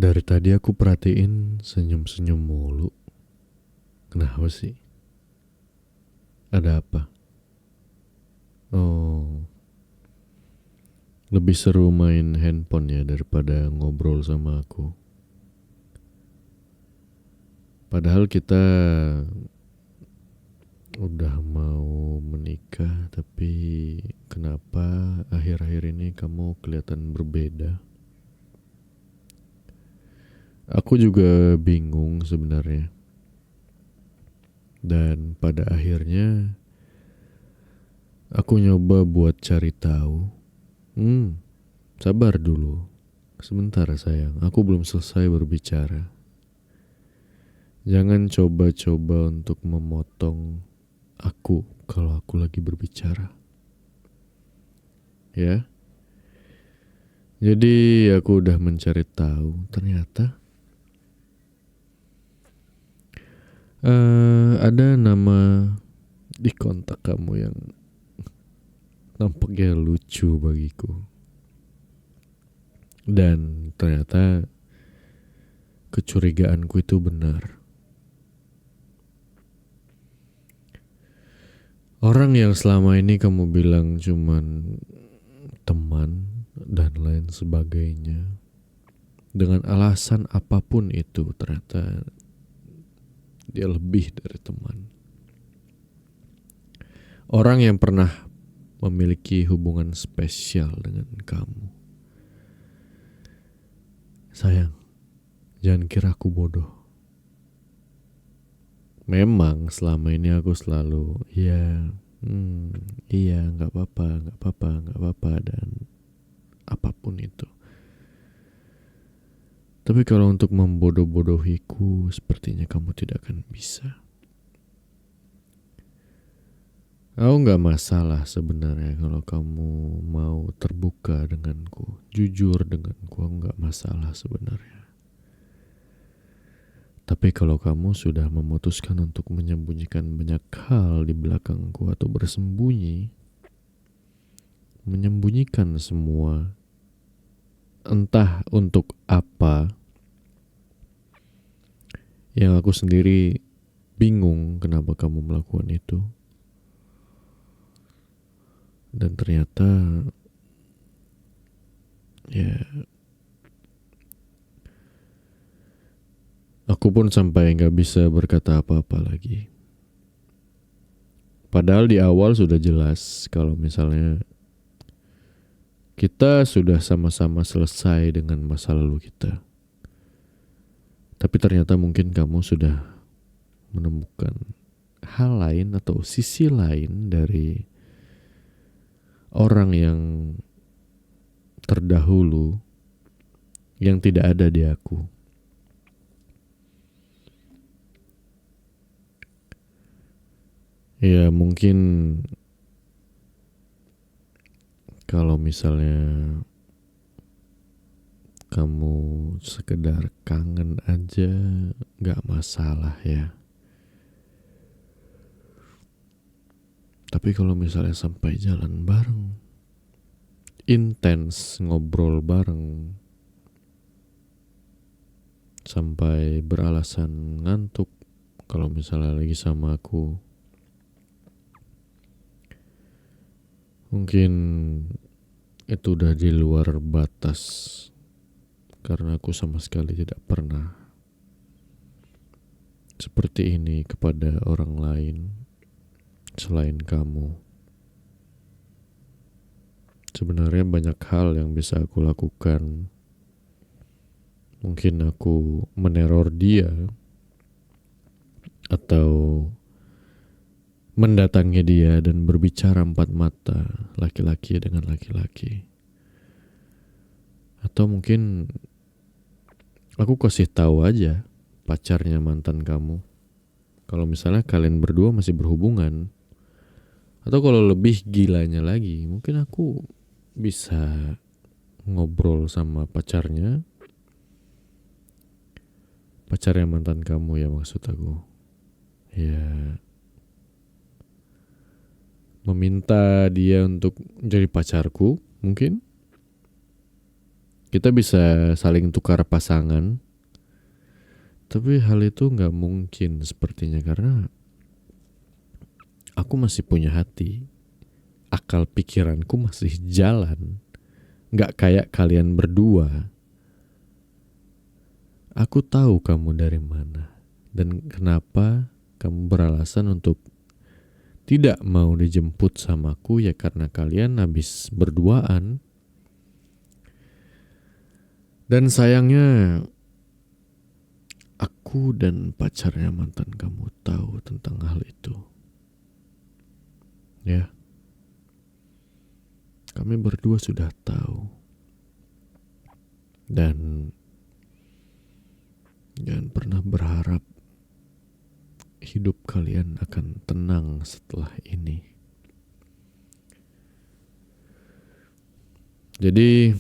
Dari tadi aku perhatiin senyum-senyum mulu. Kenapa sih? Ada apa? Oh, lebih seru main handphone ya daripada ngobrol sama aku. Padahal kita udah mau menikah, tapi kenapa akhir-akhir ini kamu kelihatan berbeda? Aku juga bingung sebenarnya. Dan pada akhirnya aku nyoba buat cari tahu. Sabar dulu. Sebentar sayang, aku belum selesai berbicara. Jangan coba-coba untuk memotong aku kalau aku lagi berbicara. Ya, jadi aku udah mencari tahu. Ternyata ada nama di kontak kamu yang nampaknya lucu bagiku. Dan ternyata kecurigaanku itu benar. Orang yang selama ini kamu bilang cuman teman dan lain sebagainya, dengan alasan apapun itu, ternyata dia lebih dari teman. Orang yang pernah memiliki hubungan spesial dengan kamu. Sayang, jangan kira aku bodoh. Memang selama ini aku selalu iya, nggak apa-apa, nggak apa-apa, nggak apa-apa, dan apapun itu. Tapi kalau untuk membodoh-bodohiku, sepertinya kamu tidak akan bisa. Aku nggak masalah sebenarnya kalau kamu mau terbuka denganku, jujur denganku, aku nggak masalah sebenarnya. Tapi kalau kamu sudah memutuskan untuk menyembunyikan banyak hal di belakangku atau bersembunyi, menyembunyikan semua, entah untuk apa, yang aku sendiri bingung kenapa kamu melakukan itu. Dan ternyata ya aku pun sampai gak bisa berkata apa-apa lagi. Padahal di awal sudah jelas kalau misalnya kita sudah sama-sama selesai dengan masa lalu kita. Tapi ternyata mungkin kamu sudah menemukan hal lain atau sisi lain dari orang yang terdahulu yang tidak ada di aku. Ya mungkin kalau misalnya kamu sekedar kangen aja gak masalah ya. Tapi kalau misalnya sampai jalan bareng, intens ngobrol bareng, sampai beralasan ngantuk kalau misalnya lagi sama aku, mungkin itu udah di luar batas. Karena aku sama sekali tidak pernah seperti ini kepada orang lain selain kamu. Sebenarnya banyak hal yang bisa aku lakukan. Mungkin aku meneror dia atau mendatangi dia dan berbicara empat mata laki-laki dengan laki-laki. Atau mungkin aku kasih tahu aja pacarnya mantan kamu. Kalau misalnya kalian berdua masih berhubungan. Atau kalau lebih gilanya lagi, mungkin aku bisa ngobrol sama pacarnya. Pacarnya mantan kamu ya maksud aku. Ya, meminta dia untuk jadi pacarku mungkin. Kita bisa saling tukar pasangan, tapi hal itu gak mungkin sepertinya karena aku masih punya hati. Akal pikiranku masih jalan. Gak kayak kalian berdua. Aku tahu kamu dari mana dan kenapa kamu beralasan untuk tidak mau dijemput samaku ya karena kalian habis berduaan. Dan sayangnya aku dan pacarnya mantan kamu tahu tentang hal itu. Ya. Kami berdua sudah tahu. Dan jangan pernah berharap hidup kalian akan tenang setelah ini. Jadi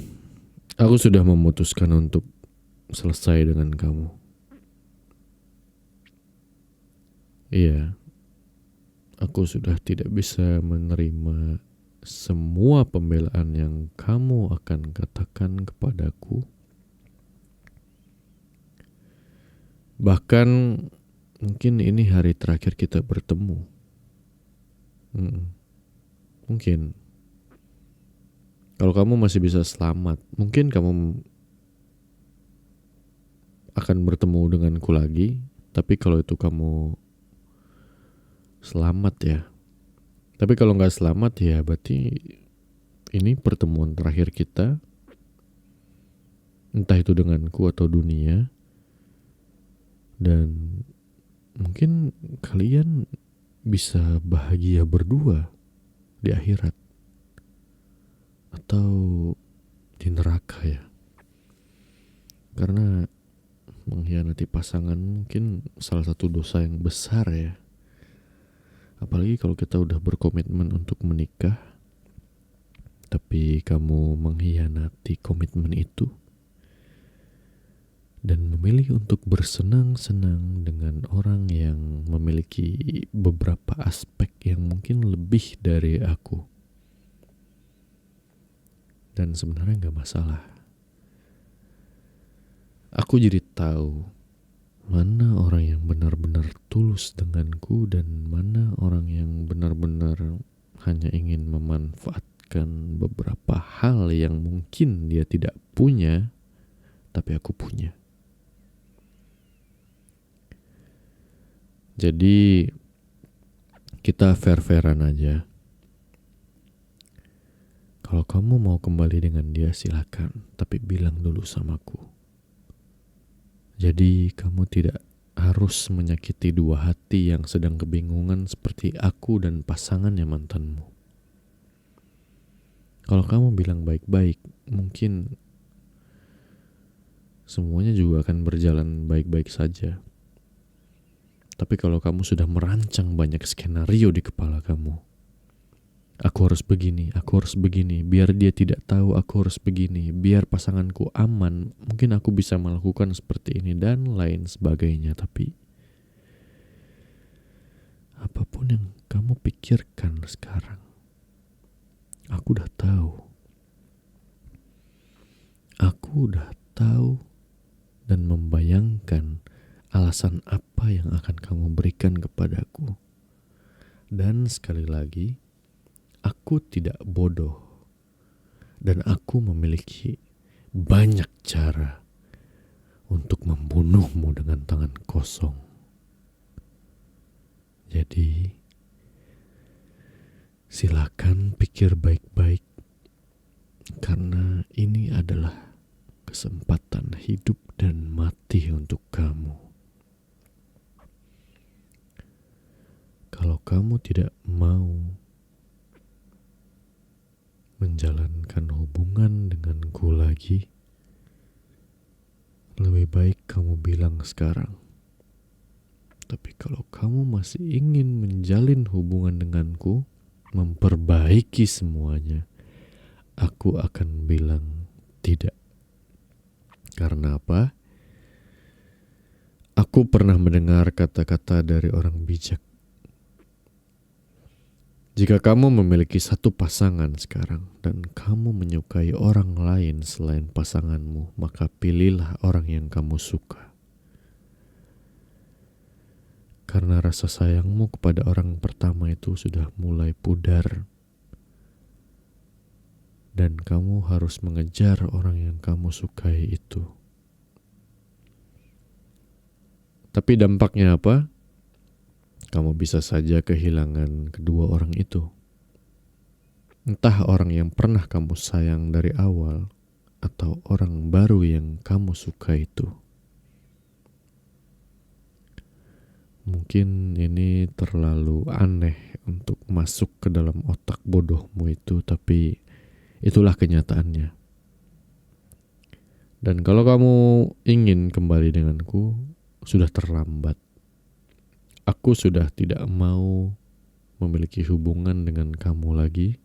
aku sudah memutuskan untuk selesai dengan kamu. Iya, aku sudah tidak bisa menerima semua pembelaan yang kamu akan katakan kepadaku. Bahkan mungkin ini hari terakhir kita bertemu. Mungkin. Kalau kamu masih bisa selamat, mungkin kamu akan bertemu denganku lagi. Tapi kalau itu kamu selamat ya. Tapi kalau gak selamat ya berarti ini pertemuan terakhir kita. Entah itu denganku atau dunia. Dan mungkin kalian bisa bahagia berdua di akhirat atau di neraka ya. Karena mengkhianati pasangan mungkin salah satu dosa yang besar ya. Apalagi kalau kita udah berkomitmen untuk menikah tapi kamu mengkhianati komitmen itu dan memilih untuk bersenang-senang dengan orang yang memiliki beberapa aspek yang mungkin lebih dari aku. Dan sebenarnya gak masalah. Aku jadi tahu mana orang yang benar-benar tulus denganku dan mana orang yang benar-benar hanya ingin memanfaatkan beberapa hal yang mungkin dia tidak punya, tapi aku punya. Jadi kita fair-fairan aja. Kalau kamu mau kembali dengan dia silakan, tapi bilang dulu samaku. Jadi kamu tidak harus menyakiti dua hati yang sedang kebingungan seperti aku dan pasangannya mantanmu. Kalau kamu bilang baik-baik, mungkin semuanya juga akan berjalan baik-baik saja. Tapi kalau kamu sudah merancang banyak skenario di kepala kamu, aku harus begini, biar dia tidak tahu aku harus begini, biar pasanganku aman, mungkin aku bisa melakukan seperti ini dan lain sebagainya. Tapi apapun yang kamu pikirkan sekarang, aku udah tahu. Aku udah tahu dan membayangkan alasan apa yang akan kamu berikan kepadaku. Dan sekali lagi, aku tidak bodoh. Dan aku memiliki banyak cara untuk membunuhmu dengan tangan kosong. Jadi, silakan pikir baik-baik. Karena ini adalah kesempatan hidup dan mati untuk kamu. Kalau kamu tidak mau menjalankan hubungan denganku lagi, lebih baik kamu bilang sekarang. Tapi kalau kamu masih ingin menjalin hubungan denganku, memperbaiki semuanya, aku akan bilang tidak. Karena apa? Aku pernah mendengar kata-kata dari orang bijak. Jika kamu memiliki satu pasangan sekarang dan kamu menyukai orang lain selain pasanganmu, maka pilihlah orang yang kamu suka. Karena rasa sayangmu kepada orang pertama itu sudah mulai pudar. Dan kamu harus mengejar orang yang kamu sukai itu. Tapi dampaknya apa? Kamu bisa saja kehilangan kedua orang itu. Entah orang yang pernah kamu sayang dari awal, atau orang baru yang kamu suka itu. Mungkin ini terlalu aneh untuk masuk ke dalam otak bodohmu itu, tapi itulah kenyataannya. Dan kalau kamu ingin kembali denganku, sudah terlambat. Aku sudah tidak mau memiliki hubungan dengan kamu lagi.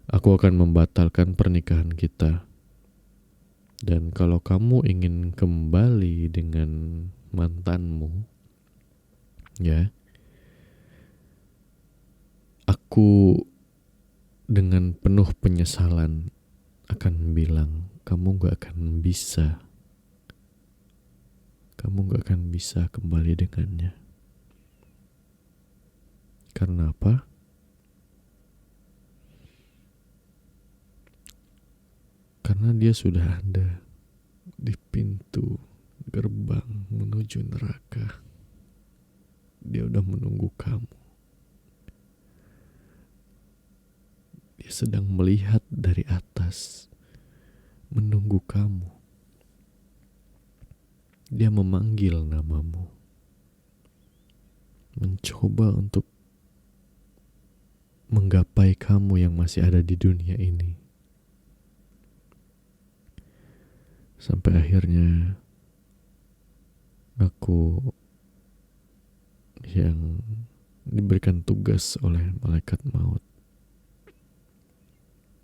Aku akan membatalkan pernikahan kita. Dan kalau kamu ingin kembali dengan mantanmu, ya, aku dengan penuh penyesalan akan bilang, kamu gak akan bisa. Kamu gak akan bisa kembali dengannya. Karena apa? Karena dia sudah ada di pintu gerbang menuju neraka. Dia udah menunggu kamu. Dia sedang melihat dari atas, menunggu kamu. Dia memanggil namamu, mencoba untuk menggapai kamu yang masih ada di dunia ini. Sampai akhirnya aku yang diberikan tugas oleh malaikat maut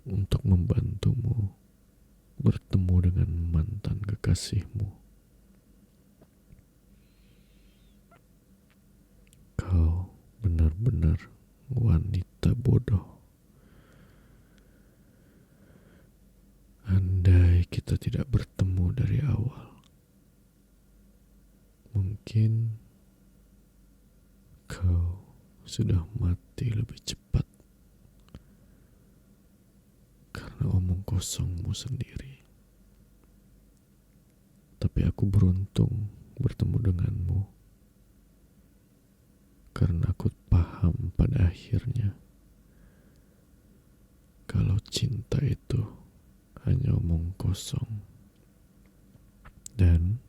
untuk membantumu bertemu dengan mantan kekasihmu. Kau benar-benar wanita bodoh. Andai kita tidak bertemu dari awal, mungkin kau sudah mati lebih cepat karena omong kosongmu sendiri. Tapi aku beruntung bertemu denganmu, karena aku paham pada akhirnya kalau cinta itu hanya omong kosong. Dan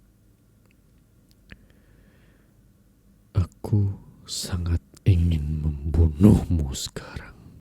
aku sangat ingin membunuhmu sekarang.